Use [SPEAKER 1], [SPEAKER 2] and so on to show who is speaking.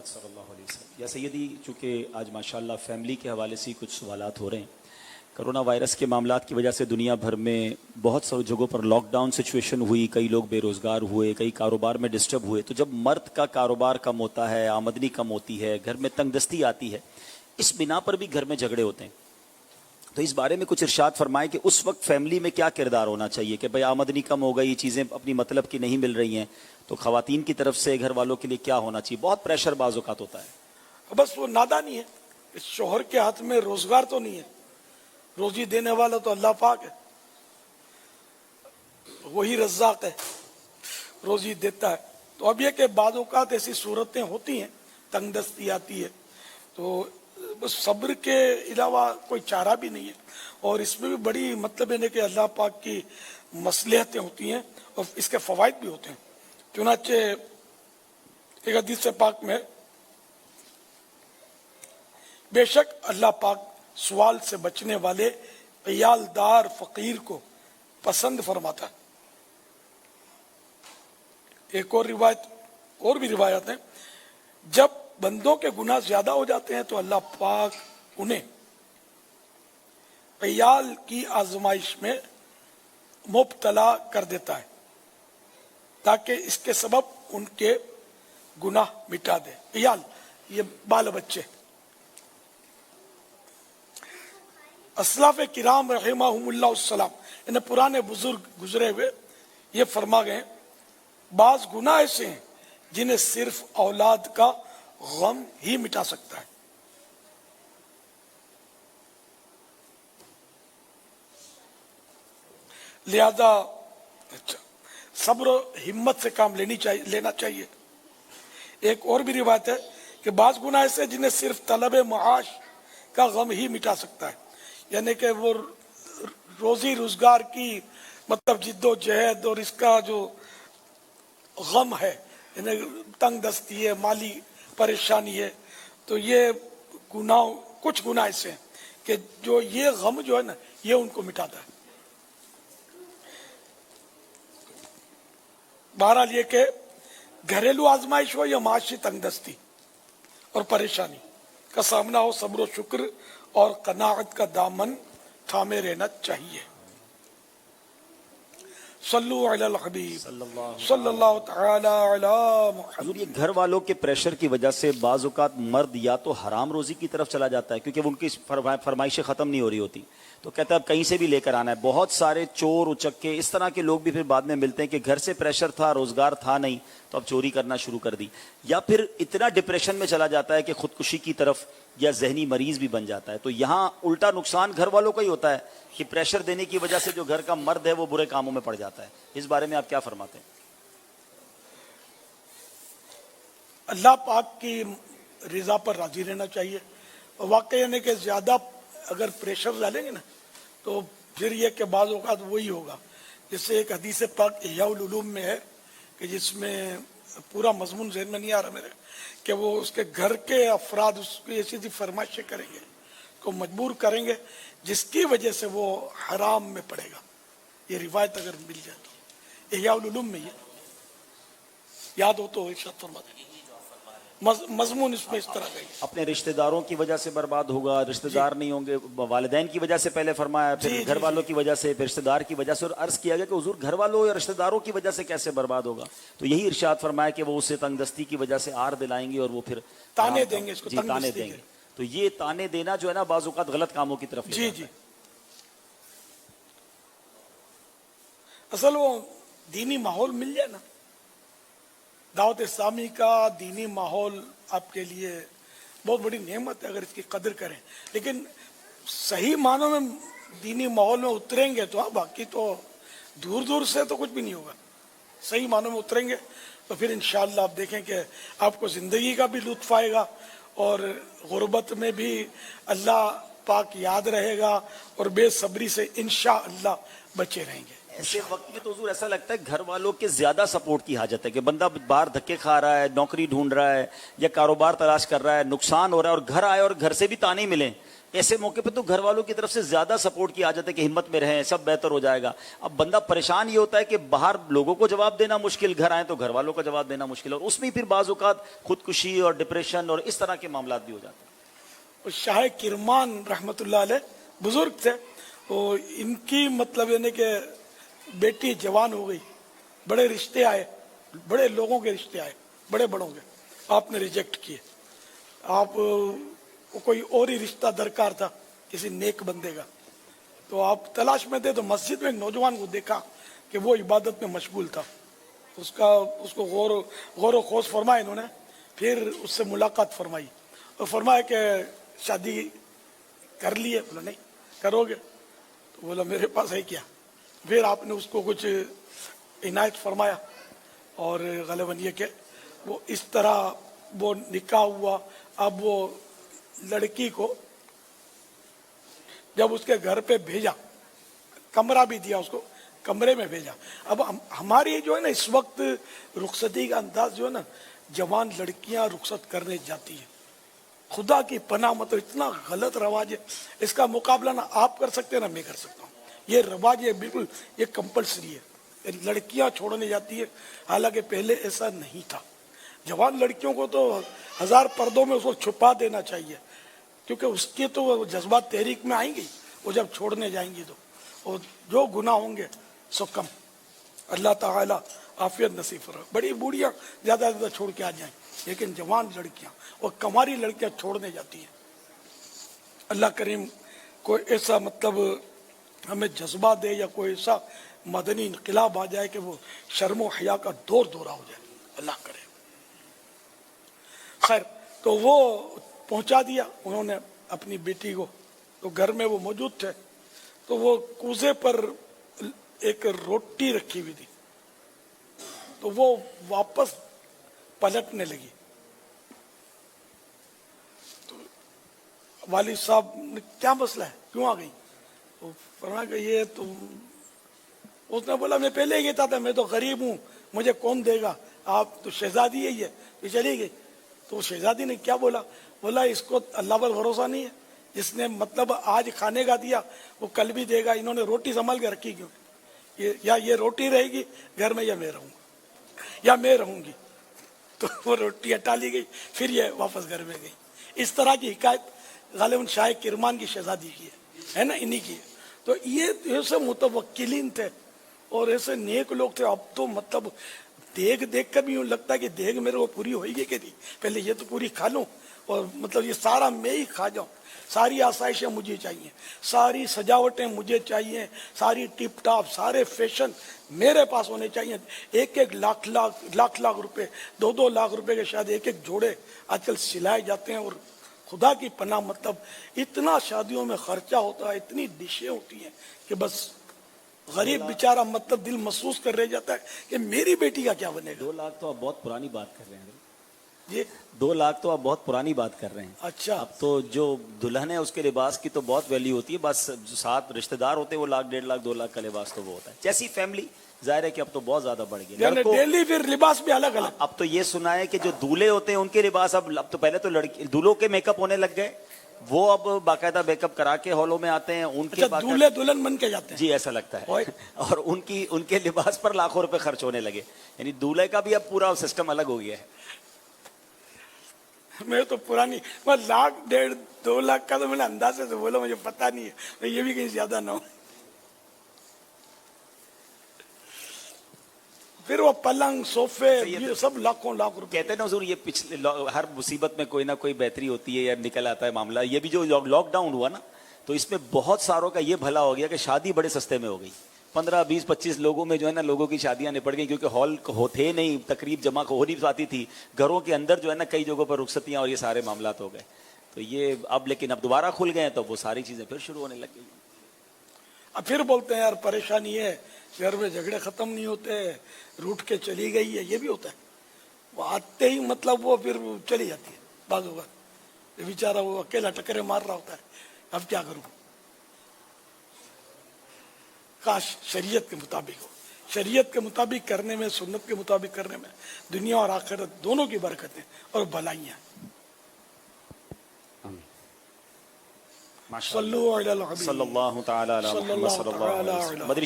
[SPEAKER 1] صلی اللہ علیہ وسلم۔ یا سیدی، چونکہ آج ماشاءاللہ فیملی کے حوالے سے کچھ سوالات ہو رہے ہیں۔ کرونا وائرس کے معاملات کی وجہ سے دنیا بھر میں بہت ساری جگہوں پر لاک ڈاؤن سچویشن ہوئی، کئی لوگ بے روزگار ہوئے، کئی کاروبار میں ڈسٹرب ہوئے۔ تو جب مرد کا کاروبار کم ہوتا ہے، آمدنی کم ہوتی ہے، گھر میں تنگ دستی آتی ہے، اس بنا پر بھی گھر میں جھگڑے ہوتے ہیں۔ تو اس بارے میں کچھ ارشاد فرمائیں کہ اس وقت فیملی میں کیا کردار ہونا چاہیے کہ بھئی آمدنی کم ہو گئی، چیزیں اپنی مطلب کی نہیں مل رہی ہیں، تو خواتین کی طرف سے گھر والوں کے لیے کیا ہونا چاہیے؟ بہت پریشر بعض اوقات ہوتا ہے۔
[SPEAKER 2] بس وہ نادانی ہے، اس شوہر کے ہاتھ میں روزگار تو نہیں ہے، روزی دینے والا تو اللہ پاک ہے، وہی رزاق ہے، روزی دیتا ہے۔ تو اب یہ کہ بعض اوقات ایسی صورتیں ہوتی ہیں، تنگ دستی آتی ہے، تو بس صبر کے علاوہ کوئی چارہ بھی نہیں ہے۔ اور اس میں بھی بڑی مطلب ہے کہ اللہ پاک کی مصلحتیں ہوتی ہیں اور اس کے فوائد بھی ہوتے ہیں۔ چنانچہ ایک حدیث پاک میں بے شک اللہ پاک سوال سے بچنے والے عیال دار فقیر کو پسند فرماتا ہے۔ ایک اور روایت، اور بھی روایت ہیں، جب بندوں کے گناہ زیادہ ہو جاتے ہیں تو اللہ پاک انہیں عیال کی آزمائش میں مبتلا کر دیتا ہے تاکہ اس کے سبب ان کے گناہ مٹا دے۔ عیال یہ بال بچے۔ اسلاف کرام رحمہم اللہ السلام، انہیں پرانے بزرگ گزرے ہوئے یہ فرما گئے، بعض گناہ ایسے ہیں جنہیں صرف اولاد کا غم ہی مٹا سکتا ہے۔ لہذا صبر و ہمت سے کام لینا چاہیے۔ ایک اور بھی روایت ہے کہ بعض گناہ ایسے ہیں جنہیں صرف طلب معاش کا غم ہی مٹا سکتا ہے، یعنی کہ وہ روزی روزگار کی مطلب جد و جہد اور اس کا جو غم ہے، یعنی تنگ دستی ہے، مالی پریشانی ہے، تو یہ گناہ، کچھ گناہ ایسے ہیں کہ جو یہ غم جو ہے نا یہ ان کو مٹاتا ہے۔ بہرحال یہ کہ گھریلو آزمائش ہو یا معاشی تنگ دستی اور پریشانی کا سامنا ہو، صبر و شکر اور قناعت کا دامن تھامے رہنا چاہیے۔ صلو علی الحبیب صلی اللہ تعالی علی محمد۔
[SPEAKER 1] حضور، یہ گھر والوں کے پریشر کی وجہ سے بعض اوقات مرد یا تو حرام روزی کی طرف چلا جاتا ہے کیونکہ ان کی فرمائشیں ختم نہیں ہو رہی ہوتی، تو کہتا ہے اب کہیں سے بھی لے کر آنا ہے۔ بہت سارے چور اچکے اس طرح کے لوگ بھی پھر بعد میں ملتے ہیں کہ گھر سے پریشر تھا، روزگار تھا نہیں، تو اب چوری کرنا شروع کر دی، یا پھر اتنا ڈپریشن میں چلا جاتا ہے کہ خودکشی کی طرف یا ذہنی مریض بھی بن جاتا ہے۔ تو یہاں الٹا نقصان گھر والوں کا ہی ہوتا ہے کہ پریشر دینے کی وجہ سے جو گھر کا مرد ہے وہ برے کاموں میں پڑ جاتا ہے۔ اس بارے میں آپ کیا فرماتے ہیں؟
[SPEAKER 2] اللہ پاک کی رضا پر راضی رہنا چاہیے۔ واقعی یعنی کہ زیادہ اگر پریشر ڈالیں گے نا تو پھر یہ کہ بعض اوقات وہی ہوگا، جس سے ایک حدیث پاک احیاء العلوم میں ہے کہ جس میں پورا مضمون ذہن میں نہیں آ رہا میرے، کہ وہ اس کے گھر کے افراد اس کی ایسی ایسی فرمائشیں کریں گے، کو مجبور کریں گے جس کی وجہ سے وہ حرام میں پڑے گا۔ یہ روایت اگر مل جائے تو احیاء العلوم میں یہ یاد ہو تو ارشاد فرما دیں۔ مضمون اس میں اس طرح کا
[SPEAKER 1] اپنے رشتہ داروں کی وجہ سے برباد ہوگا، رشتہ دار نہیں ہوں گے، والدین کی وجہ سے پہلے فرمایا، پھر گھر والوں کی وجہ سے، پھر رشتہ دار کی وجہ سے، اور عرض کیا گیا کہ حضور گھر والوں یا رشتہ داروں کی وجہ سے کیسے برباد ہوگا؟ تو یہی ارشاد فرمایا کہ وہ اسے تنگ دستی کی وجہ سے آر دلائیں گے اور وہ پھر
[SPEAKER 2] تانے دیں گے، اس کو تنگ
[SPEAKER 1] تانے
[SPEAKER 2] دستی
[SPEAKER 1] دیں گے۔ تو یہ تانے دینا جو ہے نا بعض اوقات غلط کاموں کی طرف لے جاتا ہے۔
[SPEAKER 2] اصل وہ دینی ماحول مل جائے نا، دعوت اسلامی کا دینی ماحول آپ کے لیے بہت بڑی نعمت ہے اگر اس کی قدر کریں، لیکن صحیح معنوں میں دینی ماحول میں اتریں گے تو باقی تو دور دور سے تو کچھ بھی نہیں ہوگا۔ صحیح معنوں میں اتریں گے تو پھر انشاءاللہ آپ دیکھیں کہ آپ کو زندگی کا بھی لطف آئے گا اور غربت میں بھی اللہ پاک یاد رہے گا اور بے صبری سے انشاءاللہ بچے رہیں گے۔
[SPEAKER 1] ایسے وقت میں تو حضور ایسا لگتا ہے گھر والوں کے زیادہ سپورٹ کی حاجت ہے کہ بندہ باہر دھکے کھا رہا ہے, نوکری ڈھونڈ رہا ہے یا کاروبار تلاش کر رہا ہے, نقصان ہو رہا ہے اور گھر آئے اور گھر سے بھی تانے ملیں, ایسے موقع پہ تو گھر والوں کی طرف سے زیادہ سپورٹ کی حاجت ہے کہ ہمت میں رہیں, سب بہتر ہو جائے گا. اب بندہ پریشان یہ ہوتا ہے کہ باہر لوگوں کو جواب دینا مشکل, گھر آئے تو گھر والوں کا جواب دینا مشکل, اور اس میں پھر بعض اوقات خودکشی اور ڈپریشن اور اس طرح کے معاملات بھی ہو جاتے ہیں.
[SPEAKER 2] شاہ کرمان رحمت اللہ علیہ بزرگ تھے, وہ ان کی مطلب یعنی کہ بیٹی جوان ہو گئی, بڑے رشتے آئے, بڑے لوگوں کے رشتے آئے, بڑے بڑوں کے, آپ نے ریجیکٹ کیے. آپ کو کوئی اور ہی رشتہ درکار تھا کسی نیک بندے کا, تو آپ تلاش میں تھے, تو مسجد میں ایک نوجوان کو دیکھا کہ وہ عبادت میں مشغول تھا. اس کو غور و خوض فرمایا انہوں نے, پھر اس سے ملاقات فرمائی اور فرمایا کہ شادی کر لی ہے؟ بولا نہیں. کرو گے؟ تو بولا میرے پاس ہے کیا. پھر آپ نے اس کو کچھ عنایت فرمایا اور غالباً یہ کہ وہ اس طرح وہ نکاح ہوا. اب وہ لڑکی کو جب اس کے گھر پہ بھیجا, کمرہ بھی دیا اس کو, کمرے میں بھیجا. اب ہماری جو ہے نا اس وقت رخصتی کا انداز جو ہے نا, جوان لڑکیاں رخصت کرنے جاتی ہیں, خدا کی پناہ مطلب اتنا غلط رواج ہے, اس کا مقابلہ نہ آپ کر سکتے نہ میں کر سکتا ہوں. یہ رواج ہے بالکل, یہ کمپلسری ہے, لڑکیاں چھوڑنے جاتی ہے, حالانکہ پہلے ایسا نہیں تھا. جوان لڑکیوں کو تو ہزار پردوں میں اس کو چھپا دینا چاہیے, کیونکہ اس کے تو جذبات تحریک میں آئیں گی, وہ جب چھوڑنے جائیں گی تو, اور جو گناہ ہوں گے سو کم. اللہ تعالیٰ عافیت نصیب فرمائے. بڑی بوڑھیاں زیادہ زیادہ چھوڑ کے آ جائیں, لیکن جوان لڑکیاں اور کماری لڑکیاں چھوڑنے جاتی ہیں. اللہ کریم کوئی ایسا مطلب ہمیں جذبہ دے یا کوئی ایسا مدنی انقلاب آ جائے کہ وہ شرم و حیا کا دور دورہ ہو جائے, اللہ کرے. خیر, تو وہ پہنچا دیا انہوں نے اپنی بیٹی کو, تو گھر میں وہ موجود تھے. تو وہ کوزے پر ایک روٹی رکھی ہوئی تھی, تو وہ واپس پلٹنے لگی. تو والد صاحب نے کیا مسئلہ ہے, کیوں آ گئی؟ تو فرمایا کہ یہ تو, اس نے بولا میں پہلے ہی کہتا تھا میں تو غریب ہوں, مجھے کون دے گا, آپ تو شہزادی ہی ہے. یہ چلی گئی. تو شہزادی نے کیا بولا؟ بولا اس کو اللہ پر بھروسہ نہیں ہے, جس نے مطلب آج کھانے کا دیا وہ کل بھی دے گا. انہوں نے روٹی سنبھال کے رکھی کیوں؟ یا یہ روٹی رہے گی گھر میں, یا میں رہوں گا, یا میں رہوں گی. تو وہ روٹی ہٹا لی گئی, پھر یہ واپس گھر میں گئی. اس طرح کی حکایت غالباً شاہ کرمان کی شہزادی کی ہے نا, انہی کی ہے. تو یہ ایسے متوکلین تھے اور ایسے نیک لوگ تھے. اب تو مطلب دیکھ کر بھی یوں لگتا ہے کہ دیکھ میرے کو پوری ہوئی گی کہ نہیں, پہلے یہ تو پوری کھا لوں اور مطلب یہ سارا میں ہی کھا جاؤں. ساری آسائشیں مجھے چاہیے, ساری سجاوٹیں مجھے چاہیے, ساری ٹپ ٹاپ, سارے فیشن میرے پاس ہونے چاہیے. ایک لاکھ روپے, 2 لاکھ روپے کے شاید ایک جوڑے آج کل سلائے جاتے ہیں. اور خدا کی پناہ مطلب اتنا شادیوں میں خرچہ ہوتا ہے, اتنی ڈشیں ہوتی ہیں کہ بس غریب بیچارہ مطلب دل محسوس کر رہ جاتا ہے کہ میری بیٹی کا کیا بنے گا.
[SPEAKER 1] 2 لاکھ تو آپ بہت پرانی بات کر رہے ہیں.
[SPEAKER 2] جی
[SPEAKER 1] 2 لاکھ تو آپ بہت پرانی بات کر رہے ہیں.
[SPEAKER 2] اچھا,
[SPEAKER 1] اب تو جو دلہن ہے اس کے لباس کی تو بہت ویلیو ہوتی ہے, بس جو ساتھ رشتہ دار ہوتے ہیں وہ 1 لاکھ 1.5 لاکھ 2 لاکھ کا لباس تو وہ ہوتا ہے. جیسی فیملی ظاہر ہے کہ اب تو بہت زیادہ بڑھ گئی.
[SPEAKER 2] یعنی ڈیلی پھر لباس بھی الگ الگ.
[SPEAKER 1] اب تو یہ سنا ہے کہ جو دولہے ہوتے ہیں ان کے لباس اب تو پہلے تو دولہوں کے میک اپ ہونے لگ گئے, وہ اب باقاعدہ میک اپ کرا کے ہالوں میں آتے ہیں. ان کے
[SPEAKER 2] دولہے دلہن بن کے جاتے ہیں.
[SPEAKER 1] جی ایسا لگتا ہے. اور ان کے لباس پر لاکھوں روپے خرچ ہونے لگے. یعنی دولہے کا بھی اب پورا سسٹم الگ ہو گیا ہے.
[SPEAKER 2] میں تو پرانی 1 لاکھ 1.5 2 لاکھ کا تو میں نے اندازے سے بولا, مجھے پتا نہیں ہے, یہ بھی کہیں زیادہ نہ ہو. پھر وہ پلنگ صوفے یہ سب لاکھوں لاکھ روپے.
[SPEAKER 1] کہتے ہیں نا حضور یہ پچھلے ہر مصیبت میں کوئی نہ کوئی بہتری ہوتی ہے یا نکل آتا ہے معاملہ. یہ بھی جو لاک ڈاؤن ہوا نا, تو اس میں بہت ساروں کا یہ بھلا ہو گیا کہ شادی بڑے سستے میں ہو گئی. 15 20 25 لوگوں میں جو ہے نا لوگوں کی شادیاں نپٹ گئی, کیونکہ ہال ہوتے نہیں, تقریب جمع ہو نہیں پاتی تھی. گھروں کے اندر جو ہے نا کئی جگہوں پر رخصتیاں اور یہ سارے معاملات ہو گئے. تو یہ اب لیکن اب دوبارہ کھل گئے ہیں تو وہ ساری چیزیں پھر شروع ہونے لگ گئی.
[SPEAKER 2] اب پھر بولتے ہیں یار پریشانی ہے, گھر میں جھگڑے ختم نہیں ہوتے, روٹ کے چلی گئی ہے. یہ بھی ہوتا ہے, وہ آتے ہی مطلب وہ پھر چلی جاتی ہے. بعض اوقات بیچارہ وہ اکیلا ٹکرے مار رہا ہوتا ہے, اب کیا کروں. کاش شریعت کے مطابق ہو. شریعت کے مطابق کرنے میں، سنت کے مطابق کرنے میں دنیا اور آخرت دونوں کی برکتیں اور بھلائیاں.
[SPEAKER 1] ماشاء
[SPEAKER 2] صلو علی الحبیب
[SPEAKER 1] صلی اللہ تعالی علی
[SPEAKER 2] صلی
[SPEAKER 1] محمد
[SPEAKER 2] اللہ
[SPEAKER 1] صلی اللہ
[SPEAKER 2] تعالی
[SPEAKER 1] علیہ
[SPEAKER 2] علی
[SPEAKER 1] وسلم. مدری